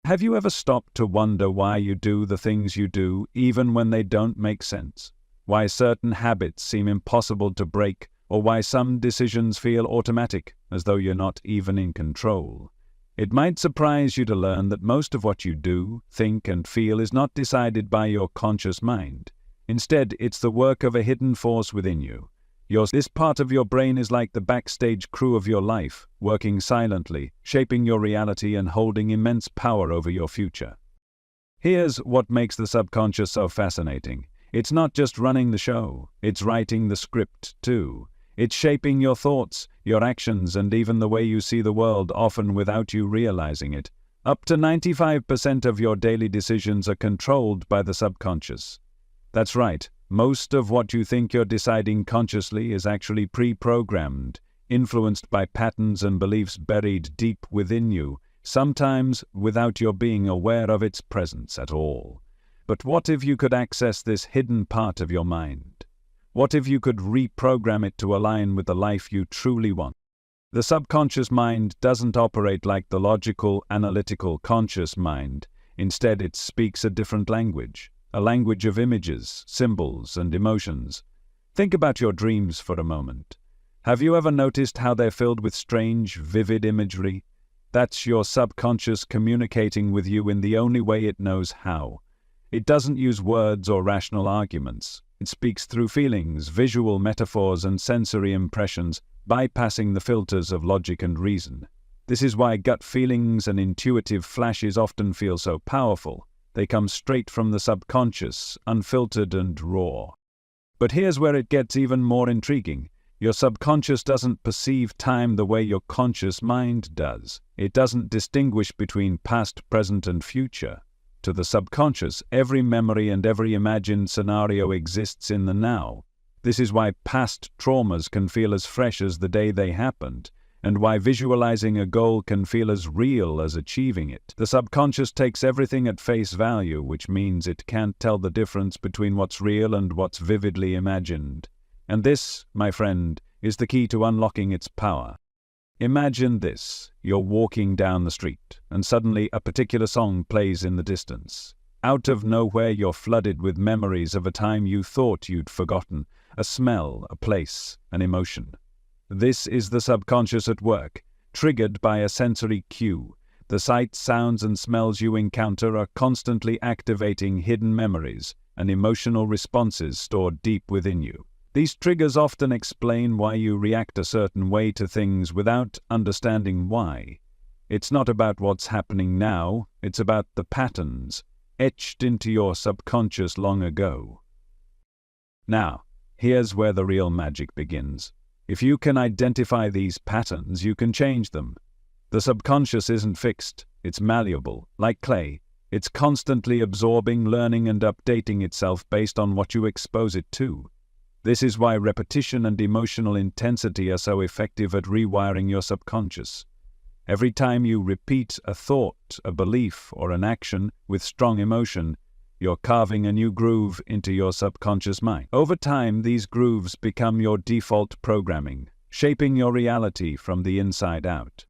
Have you ever stopped to wonder why you do the things you do, even when they don't make sense? Why certain habits seem impossible to break, or why some decisions feel automatic, as though you're not even in control? It might surprise you to learn that most of what you do, think, and feel is not decided by your conscious mind. Instead, it's the work of a hidden force within you. This part of your brain is like the backstage crew of your life, working silently, shaping your reality and holding immense power over your future. Here's what makes the subconscious so fascinating. It's not just running the show, it's writing the script too. It's shaping your thoughts, your actions, and even the way you see the world, often without you realizing it. Up to 95% of your daily decisions are controlled by the subconscious. That's right. Most of what you think you're deciding consciously is actually pre-programmed, influenced by patterns and beliefs buried deep within you, sometimes without your being aware of its presence at all. But what if you could access this hidden part of your mind? What if you could reprogram it to align with the life you truly want? The subconscious mind doesn't operate like the logical, analytical, conscious mind. Instead, it speaks a different language. A language of images, symbols, and emotions. Think about your dreams for a moment. Have you ever noticed how they're filled with strange, vivid imagery? That's your subconscious communicating with you in the only way it knows how. It doesn't use words or rational arguments. It speaks through feelings, visual metaphors, and sensory impressions, bypassing the filters of logic and reason. This is why gut feelings and intuitive flashes often feel so powerful. They come straight from the subconscious, unfiltered and raw. But here's where it gets even more intriguing. Your subconscious doesn't perceive time the way your conscious mind does. It doesn't distinguish between past, present, and future. To the subconscious, every memory and every imagined scenario exists in the now. This is why past traumas can feel as fresh as the day they happened, and why visualizing a goal can feel as real as achieving it. The subconscious takes everything at face value, which means it can't tell the difference between what's real and what's vividly imagined. And this, my friend, is the key to unlocking its power. Imagine this. You're walking down the street, and suddenly a particular song plays in the distance. Out of nowhere, you're flooded with memories of a time you thought you'd forgotten, a smell, a place, an emotion. This is the subconscious at work, triggered by a sensory cue. The sights, sounds, and smells you encounter are constantly activating hidden memories and emotional responses stored deep within you. These triggers often explain why you react a certain way to things without understanding why. It's not about what's happening now, it's about the patterns etched into your subconscious long ago. Now, here's where the real magic begins. If you can identify these patterns, you can change them. The subconscious isn't fixed, it's malleable, like clay. It's constantly absorbing, learning, and updating itself based on what you expose it to. This is why repetition and emotional intensity are so effective at rewiring your subconscious. Every time you repeat a thought, a belief, or an action with strong emotion, you're carving a new groove into your subconscious mind. Over time, these grooves become your default programming, shaping your reality from the inside out.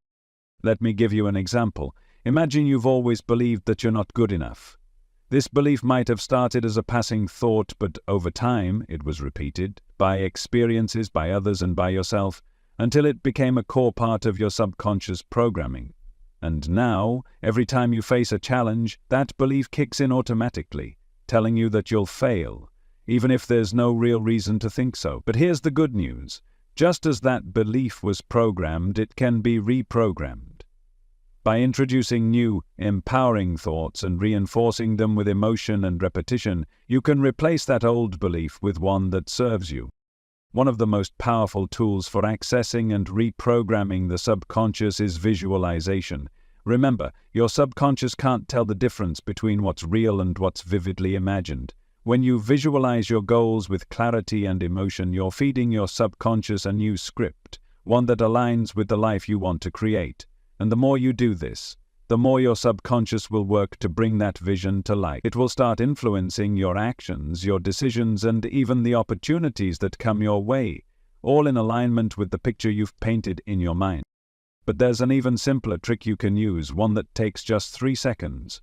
Let me give you an example. Imagine you've always believed that you're not good enough. This belief might have started as a passing thought, but over time it was repeated, by experiences, by others, and by yourself, until it became a core part of your subconscious programming. And now, every time you face a challenge, that belief kicks in automatically, telling you that you'll fail, even if there's no real reason to think so. But here's the good news. Just as that belief was programmed, it can be reprogrammed. By introducing new, empowering thoughts and reinforcing them with emotion and repetition, you can replace that old belief with one that serves you. One of the most powerful tools for accessing and reprogramming the subconscious is visualization. Remember, your subconscious can't tell the difference between what's real and what's vividly imagined. When you visualize your goals with clarity and emotion, you're feeding your subconscious a new script, one that aligns with the life you want to create. And the more you do this, the more your subconscious will work to bring that vision to life. It will start influencing your actions, your decisions, and even the opportunities that come your way, all in alignment with the picture you've painted in your mind. But there's an even simpler trick you can use, one that takes just 3 seconds.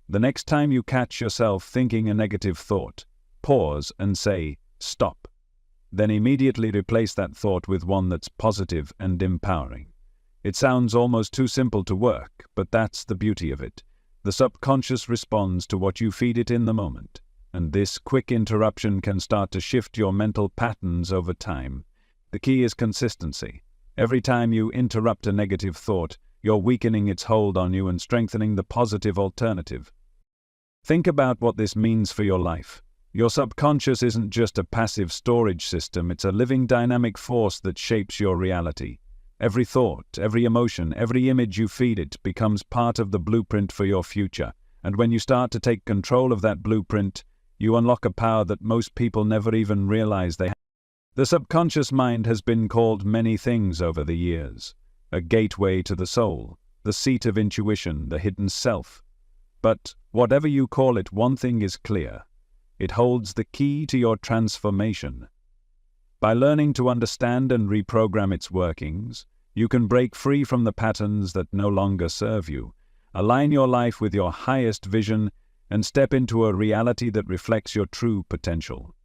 The next time you catch yourself thinking a negative thought, pause and say, "Stop." Then immediately replace that thought with one that's positive and empowering. It sounds almost too simple to work, but that's the beauty of it. The subconscious responds to what you feed it in the moment, and this quick interruption can start to shift your mental patterns over time. The key is consistency. Every time you interrupt a negative thought, you're weakening its hold on you and strengthening the positive alternative. Think about what this means for your life. Your subconscious isn't just a passive storage system, it's a living dynamic force that shapes your reality. Every thought, every emotion, every image you feed it becomes part of the blueprint for your future. And when you start to take control of that blueprint, you unlock a power that most people never even realize they have. The subconscious mind has been called many things over the years. A gateway to the soul, the seat of intuition, the hidden self. But whatever you call it, one thing is clear. It holds the key to your transformation. By learning to understand and reprogram its workings, you can break free from the patterns that no longer serve you, align your life with your highest vision, and step into a reality that reflects your true potential.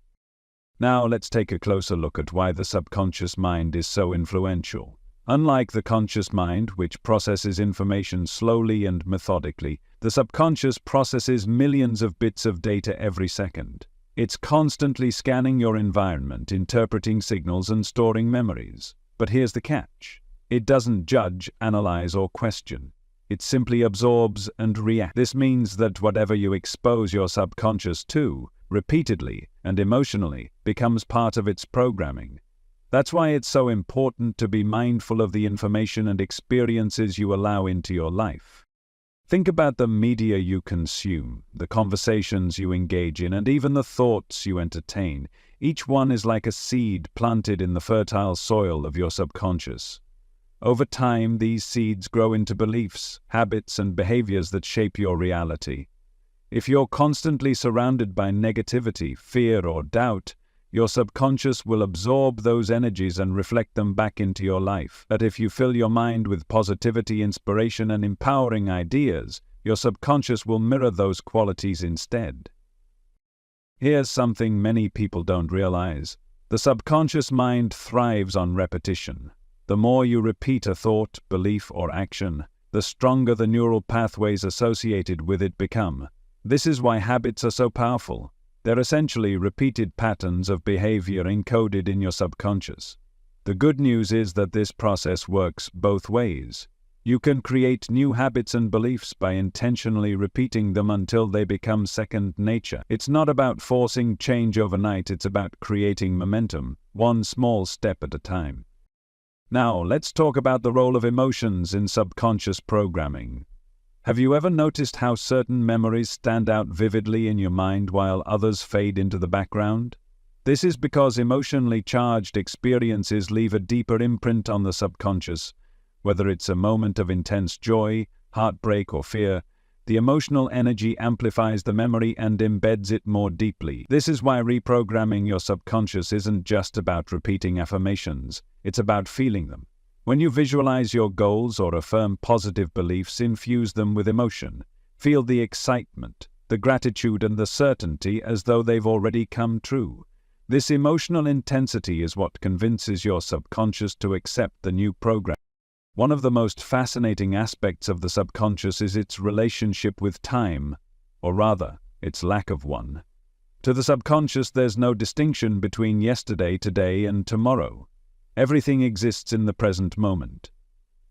Now let's take a closer look at why the subconscious mind is so influential. Unlike the conscious mind, which processes information slowly and methodically, the subconscious processes millions of bits of data every second. It's constantly scanning your environment, interpreting signals and storing memories. But here's the catch. It doesn't judge, analyze, or question. It simply absorbs and reacts. This means that whatever you expose your subconscious to, repeatedly and emotionally, becomes part of its programming. That's why it's so important to be mindful of the information and experiences you allow into your life. Think about the media you consume, the conversations you engage in, and even the thoughts you entertain. Each one is like a seed planted in the fertile soil of your subconscious. Over time, these seeds grow into beliefs, habits, and behaviors that shape your reality. If you're constantly surrounded by negativity, fear, or doubt, your subconscious will absorb those energies and reflect them back into your life. But if you fill your mind with positivity, inspiration, and empowering ideas, your subconscious will mirror those qualities instead. Here's something many people don't realize. The subconscious mind thrives on repetition. The more you repeat a thought, belief, or action, the stronger the neural pathways associated with it become. This is why habits are so powerful. They're essentially repeated patterns of behavior encoded in your subconscious. The good news is that this process works both ways. You can create new habits and beliefs by intentionally repeating them until they become second nature. It's not about forcing change overnight, it's about creating momentum, one small step at a time. Now, let's talk about the role of emotions in subconscious programming. Have you ever noticed how certain memories stand out vividly in your mind while others fade into the background? This is because emotionally charged experiences leave a deeper imprint on the subconscious. Whether it's a moment of intense joy, heartbreak, or fear, the emotional energy amplifies the memory and embeds it more deeply. This is why reprogramming your subconscious isn't just about repeating affirmations, it's about feeling them. When you visualize your goals or affirm positive beliefs, infuse them with emotion. Feel the excitement, the gratitude, and the certainty as though they've already come true. This emotional intensity is what convinces your subconscious to accept the new program. One of the most fascinating aspects of the subconscious is its relationship with time, or rather, its lack of one. To the subconscious, there's no distinction between yesterday, today, and tomorrow. Everything exists in the present moment.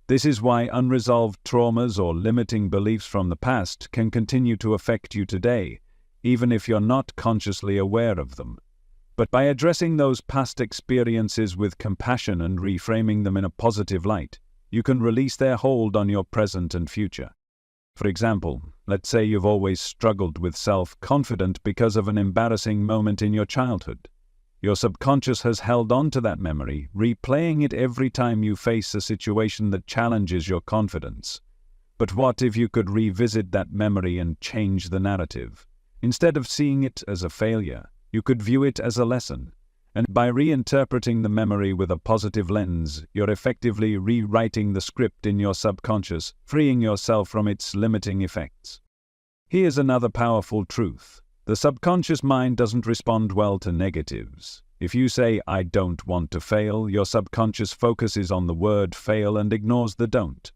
This is why unresolved traumas or limiting beliefs from the past can continue to affect you today, even if you're not consciously aware of them. But by addressing those past experiences with compassion and reframing them in a positive light, you can release their hold on your present and future. For example, let's say you've always struggled with self-confidence because of an embarrassing moment in your childhood. Your subconscious has held on to that memory, replaying it every time you face a situation that challenges your confidence. But what if you could revisit that memory and change the narrative? Instead of seeing it as a failure, you could view it as a lesson. And by reinterpreting the memory with a positive lens, you're effectively rewriting the script in your subconscious, freeing yourself from its limiting effects. Here's another powerful truth. The subconscious mind doesn't respond well to negatives. If you say, "I don't want to fail," your subconscious focuses on the word fail and ignores the don't.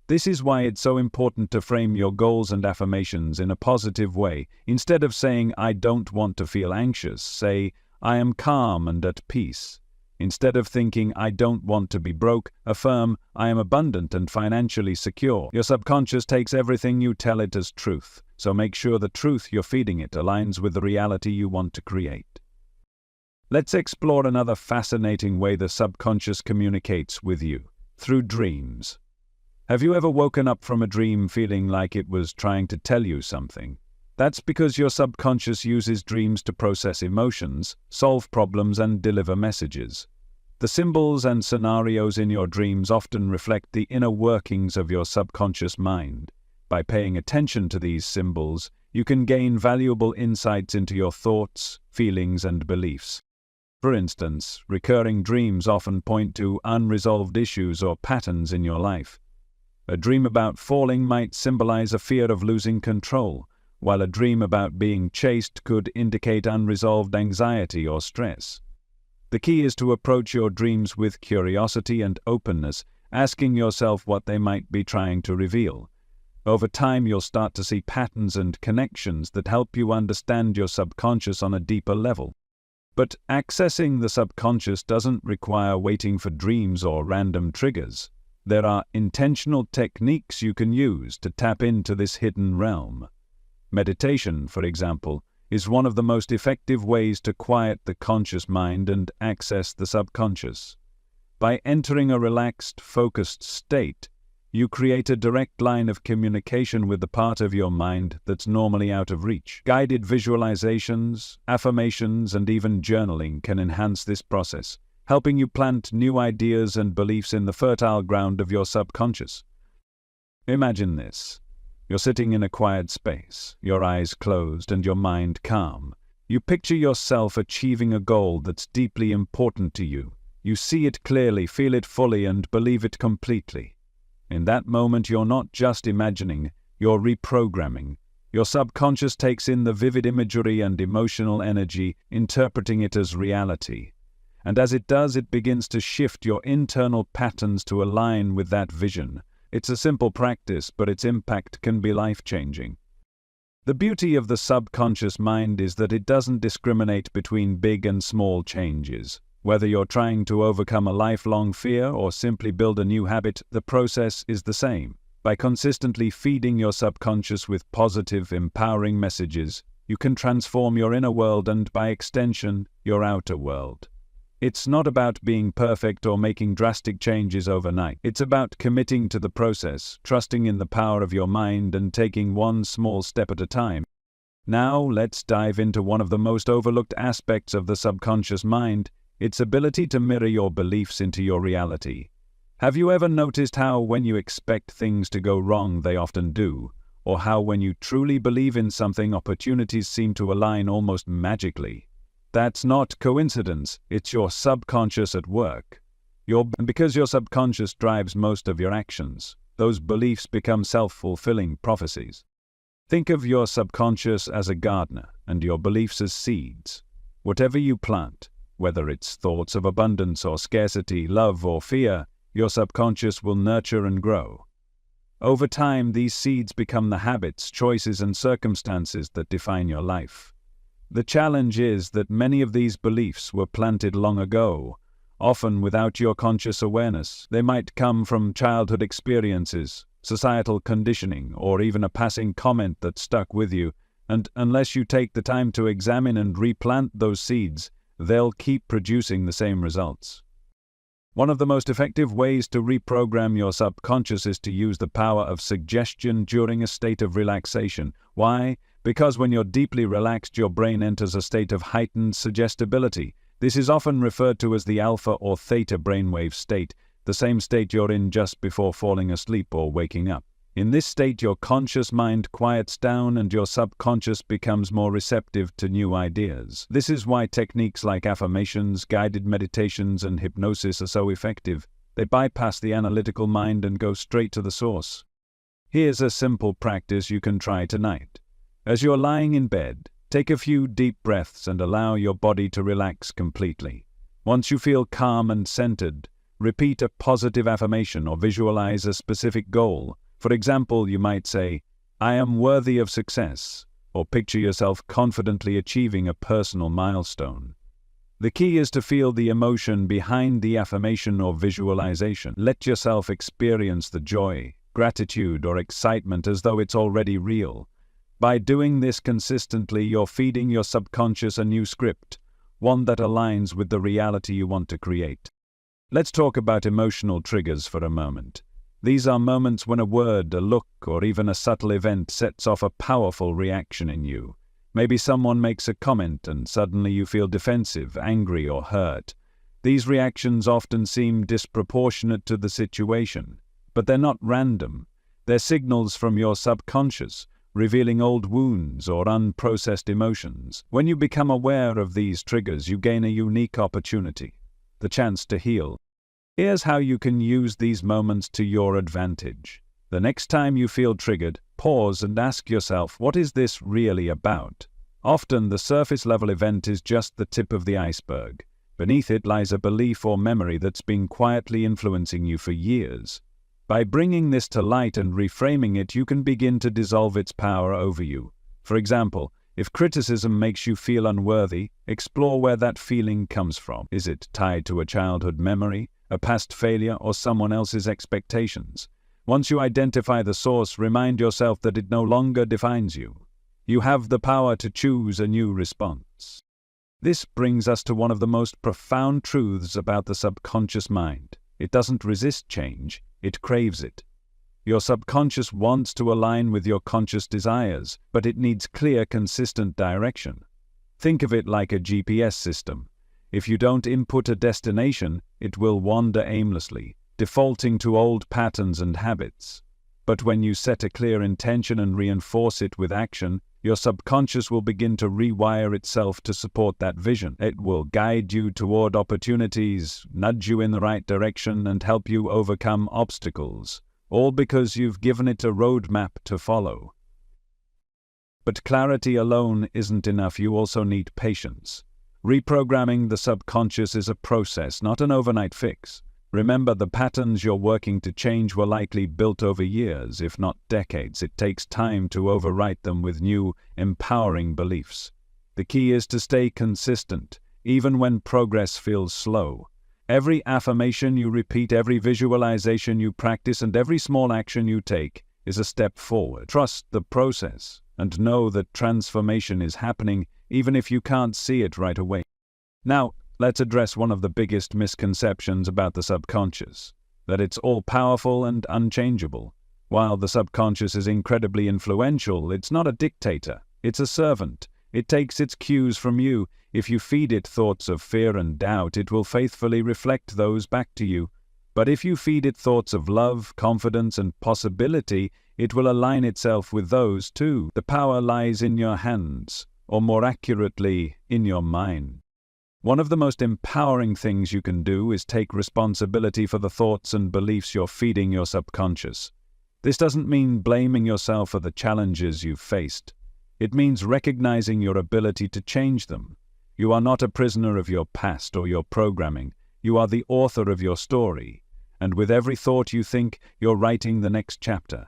This is why it's so important to frame your goals and affirmations in a positive way. Instead of saying, "I don't want to feel anxious," say, "I am calm and at peace." Instead of thinking, "I don't want to be broke," affirm, "I am abundant and financially secure." Your subconscious takes everything you tell it as truth, so make sure the truth you're feeding it aligns with the reality you want to create. Let's explore another fascinating way the subconscious communicates with you, through dreams. Have you ever woken up from a dream feeling like it was trying to tell you something? That's because your subconscious uses dreams to process emotions, solve problems, and deliver messages. The symbols and scenarios in your dreams often reflect the inner workings of your subconscious mind. By paying attention to these symbols, you can gain valuable insights into your thoughts, feelings, and beliefs. For instance, recurring dreams often point to unresolved issues or patterns in your life. A dream about falling might symbolize a fear of losing control, while a dream about being chased could indicate unresolved anxiety or stress. The key is to approach your dreams with curiosity and openness, asking yourself what they might be trying to reveal. Over time, you'll start to see patterns and connections that help you understand your subconscious on a deeper level. But accessing the subconscious doesn't require waiting for dreams or random triggers. There are intentional techniques you can use to tap into this hidden realm. Meditation, for example, is one of the most effective ways to quiet the conscious mind and access the subconscious. By entering a relaxed, focused state, you create a direct line of communication with the part of your mind that's normally out of reach. Guided visualizations, affirmations, and even journaling can enhance this process, helping you plant new ideas and beliefs in the fertile ground of your subconscious. Imagine this. You're sitting in a quiet space, your eyes closed and your mind calm. You picture yourself achieving a goal that's deeply important to you. You see it clearly, feel it fully, and believe it completely. In that moment, you're not just imagining, you're reprogramming. Your subconscious takes in the vivid imagery and emotional energy, interpreting it as reality. And as it does, it begins to shift your internal patterns to align with that vision. It's a simple practice, but its impact can be life-changing. The beauty of the subconscious mind is that it doesn't discriminate between big and small changes. Whether you're trying to overcome a lifelong fear or simply build a new habit, the process is the same. By consistently feeding your subconscious with positive, empowering messages, you can transform your inner world and, by extension, your outer world. It's not about being perfect or making drastic changes overnight. It's about committing to the process, trusting in the power of your mind, and taking one small step at a time. Now, let's dive into one of the most overlooked aspects of the subconscious mind, its ability to mirror your beliefs into your reality. Have you ever noticed how when you expect things to go wrong, they often do? Or how when you truly believe in something, opportunities seem to align almost magically? That's not coincidence, it's your subconscious at work. And because your subconscious drives most of your actions, those beliefs become self-fulfilling prophecies. Think of your subconscious as a gardener and your beliefs as seeds. Whatever you plant, whether it's thoughts of abundance or scarcity, love or fear, your subconscious will nurture and grow. Over time, these seeds become the habits, choices, and circumstances that define your life. The challenge is that many of these beliefs were planted long ago, often without your conscious awareness. They might come from childhood experiences, societal conditioning, or even a passing comment that stuck with you, and unless you take the time to examine and replant those seeds, they'll keep producing the same results. One of the most effective ways to reprogram your subconscious is to use the power of suggestion during a state of relaxation. Why? Because when you're deeply relaxed, your brain enters a state of heightened suggestibility. This is often referred to as the alpha or theta brainwave state, the same state you're in just before falling asleep or waking up. In this state, your conscious mind quiets down and your subconscious becomes more receptive to new ideas. This is why techniques like affirmations, guided meditations, and hypnosis are so effective. They bypass the analytical mind and go straight to the source. Here's a simple practice you can try tonight. As you're lying in bed, take a few deep breaths and allow your body to relax completely. Once you feel calm and centered, repeat a positive affirmation or visualize a specific goal. For example, you might say, "I am worthy of success," or picture yourself confidently achieving a personal milestone. The key is to feel the emotion behind the affirmation or visualization. Let yourself experience the joy, gratitude, or excitement as though it's already real. By doing this consistently, you're feeding your subconscious a new script, one that aligns with the reality you want to create. Let's talk about emotional triggers for a moment. These are moments when a word, a look, or even a subtle event sets off a powerful reaction in you. Maybe someone makes a comment and suddenly you feel defensive, angry, or hurt. These reactions often seem disproportionate to the situation, but they're not random. They're signals from your subconscious, revealing old wounds or unprocessed emotions. When you become aware of these triggers, you gain a unique opportunity, the chance to heal. Here's how you can use these moments to your advantage. The next time you feel triggered, pause and ask yourself, what is this really about? Often the surface-level event is just the tip of the iceberg. Beneath it lies a belief or memory that's been quietly influencing you for years. By bringing this to light and reframing it, you can begin to dissolve its power over you. For example, if criticism makes you feel unworthy, explore where that feeling comes from. Is it tied to a childhood memory, a past failure, or someone else's expectations? Once you identify the source, remind yourself that it no longer defines you. You have the power to choose a new response. This brings us to one of the most profound truths about the subconscious mind. It doesn't resist change, it craves it. Your subconscious wants to align with your conscious desires, but it needs clear, consistent direction. Think of it like a GPS system. If you don't input a destination, it will wander aimlessly, defaulting to old patterns and habits. But when you set a clear intention and reinforce it with action, your subconscious will begin to rewire itself to support that vision. It will guide you toward opportunities, nudge you in the right direction, and help you overcome obstacles, all because you've given it a roadmap to follow. But clarity alone isn't enough. You also need patience. Reprogramming the subconscious is a process, not an overnight fix. Remember, the patterns you're working to change were likely built over years, if not decades. It takes time to overwrite them with new, empowering beliefs. The key is to stay consistent, even when progress feels slow. Every affirmation you repeat, every visualization you practice, and every small action you take is a step forward. Trust the process and know that transformation is happening, even if you can't see it right away. Now, let's address one of the biggest misconceptions about the subconscious, that it's all-powerful and unchangeable. While the subconscious is incredibly influential, it's not a dictator, it's a servant. It takes its cues from you. If you feed it thoughts of fear and doubt, it will faithfully reflect those back to you. But if you feed it thoughts of love, confidence, and possibility, it will align itself with those too. The power lies in your hands, or more accurately, in your mind. One of the most empowering things you can do is take responsibility for the thoughts and beliefs you're feeding your subconscious. This doesn't mean blaming yourself for the challenges you've faced. It means recognizing your ability to change them. You are not a prisoner of your past or your programming. You are the author of your story. And with every thought you think, you're writing the next chapter.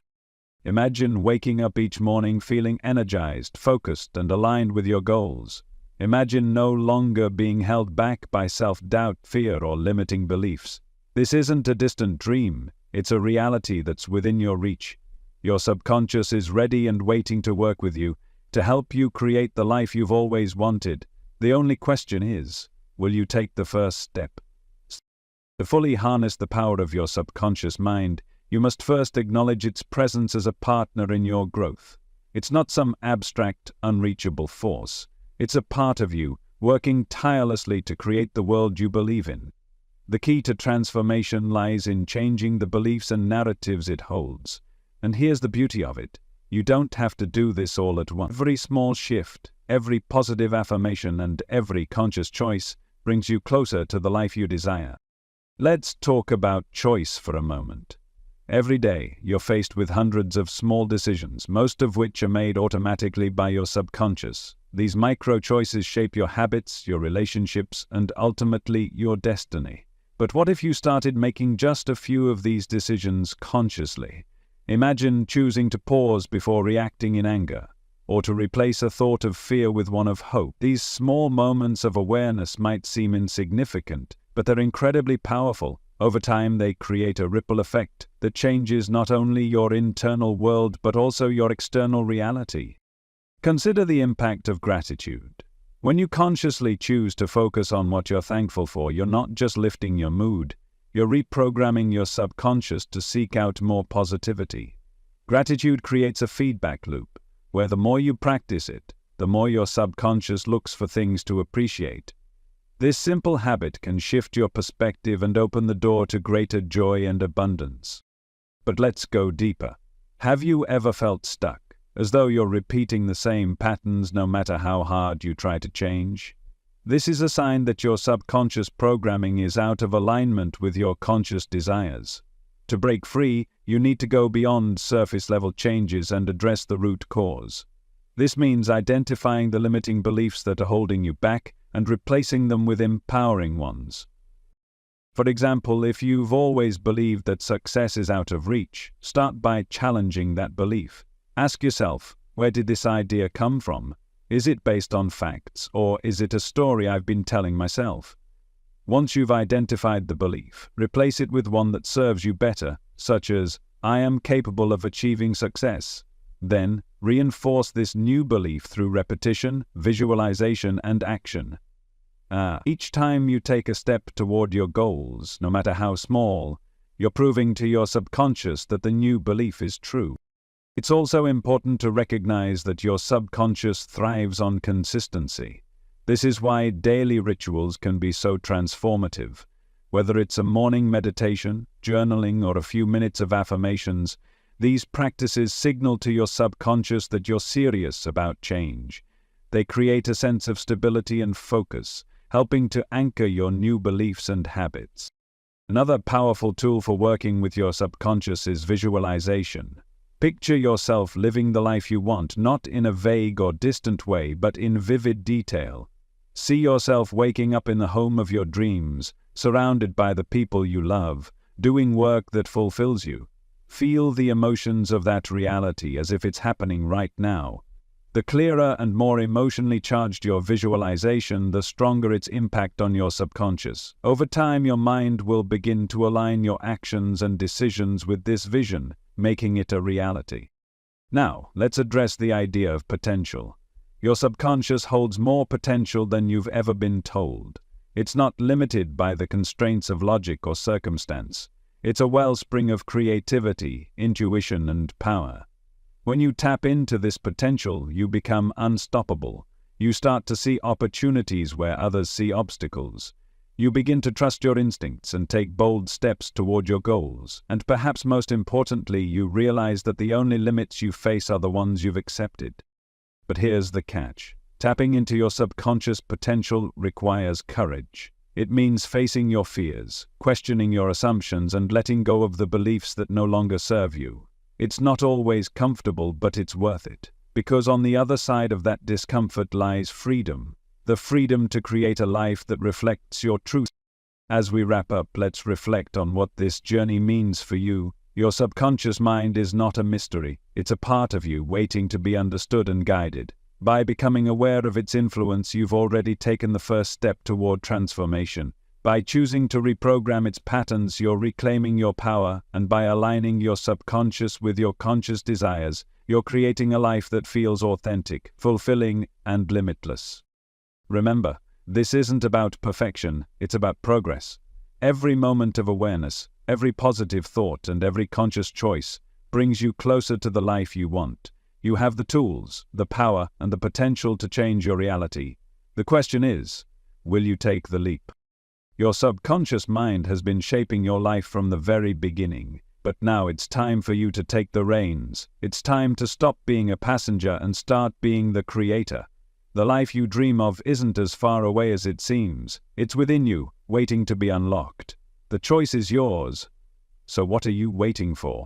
Imagine waking up each morning feeling energized, focused, and aligned with your goals. Imagine no longer being held back by self-doubt, fear, or limiting beliefs. This isn't a distant dream. It's a reality that's within your reach. Your subconscious is ready and waiting to work with you, to help you create the life you've always wanted. The only question is, will you take the first step? To fully harness the power of your subconscious mind, you must first acknowledge its presence as a partner in your growth. It's not some abstract, unreachable force. It's a part of you, working tirelessly to create the world you believe in. The key to transformation lies in changing the beliefs and narratives it holds. And here's the beauty of it. You don't have to do this all at once. Every small shift, every positive affirmation, and every conscious choice brings you closer to the life you desire. Let's talk about choice for a moment. Every day, you're faced with hundreds of small decisions, most of which are made automatically by your subconscious. These micro-choices shape your habits, your relationships, and ultimately your destiny. But what if you started making just a few of these decisions consciously? Imagine choosing to pause before reacting in anger, or to replace a thought of fear with one of hope. These small moments of awareness might seem insignificant, but they're incredibly powerful. Over time, they create a ripple effect that changes not only your internal world but also your external reality. Consider the impact of gratitude. When you consciously choose to focus on what you're thankful for, you're not just lifting your mood, you're reprogramming your subconscious to seek out more positivity. Gratitude creates a feedback loop, where the more you practice it, the more your subconscious looks for things to appreciate. This simple habit can shift your perspective and open the door to greater joy and abundance. But let's go deeper. Have you ever felt stuck, as though you're repeating the same patterns no matter how hard you try to change? This is a sign that your subconscious programming is out of alignment with your conscious desires. To break free, you need to go beyond surface-level changes and address the root cause. This means identifying the limiting beliefs that are holding you back and replacing them with empowering ones. For example, if you've always believed that success is out of reach, start by challenging that belief. Ask yourself, where did this idea come from? Is it based on facts, or is it a story I've been telling myself? Once you've identified the belief, replace it with one that serves you better, such as, I am capable of achieving success. Then, reinforce this new belief through repetition, visualization, and action. Each time you take a step toward your goals, no matter how small, you're proving to your subconscious that the new belief is true. It's also important to recognize that your subconscious thrives on consistency. This is why daily rituals can be so transformative. Whether it's a morning meditation, journaling, or a few minutes of affirmations, these practices signal to your subconscious that you're serious about change. They create a sense of stability and focus, helping to anchor your new beliefs and habits. Another powerful tool for working with your subconscious is visualization. Picture yourself living the life you want, not in a vague or distant way, but in vivid detail. See yourself waking up in the home of your dreams, surrounded by the people you love, doing work that fulfills you. Feel the emotions of that reality as if it's happening right now. The clearer and more emotionally charged your visualization, the stronger its impact on your subconscious. Over time, your mind will begin to align your actions and decisions with this vision, making it a reality. Now, let's address the idea of potential. Your subconscious holds more potential than you've ever been told. It's not limited by the constraints of logic or circumstance. It's a wellspring of creativity, intuition, and power. When you tap into this potential, you become unstoppable. You start to see opportunities where others see obstacles. You begin to trust your instincts and take bold steps toward your goals. And perhaps most importantly, you realize that the only limits you face are the ones you've accepted. But here's the catch. Tapping into your subconscious potential requires courage. It means facing your fears, questioning your assumptions, and letting go of the beliefs that no longer serve you. It's not always comfortable, but it's worth it. Because on the other side of that discomfort lies freedom. The freedom to create a life that reflects your truth. As we wrap up, let's reflect on what this journey means for you. Your subconscious mind is not a mystery. It's a part of you waiting to be understood and guided. By becoming aware of its influence, you've already taken the first step toward transformation. By choosing to reprogram its patterns, you're reclaiming your power, and by aligning your subconscious with your conscious desires, you're creating a life that feels authentic, fulfilling, and limitless. Remember, this isn't about perfection, it's about progress. Every moment of awareness, every positive thought, and every conscious choice brings you closer to the life you want. You have the tools, the power, and the potential to change your reality. The question is, will you take the leap? Your subconscious mind has been shaping your life from the very beginning, But now it's time for you to take the reins. It's time to stop being a passenger and start being the creator. The life you dream of isn't as far away as it seems. It's within you, waiting to be unlocked. The choice is yours. So what are you waiting for?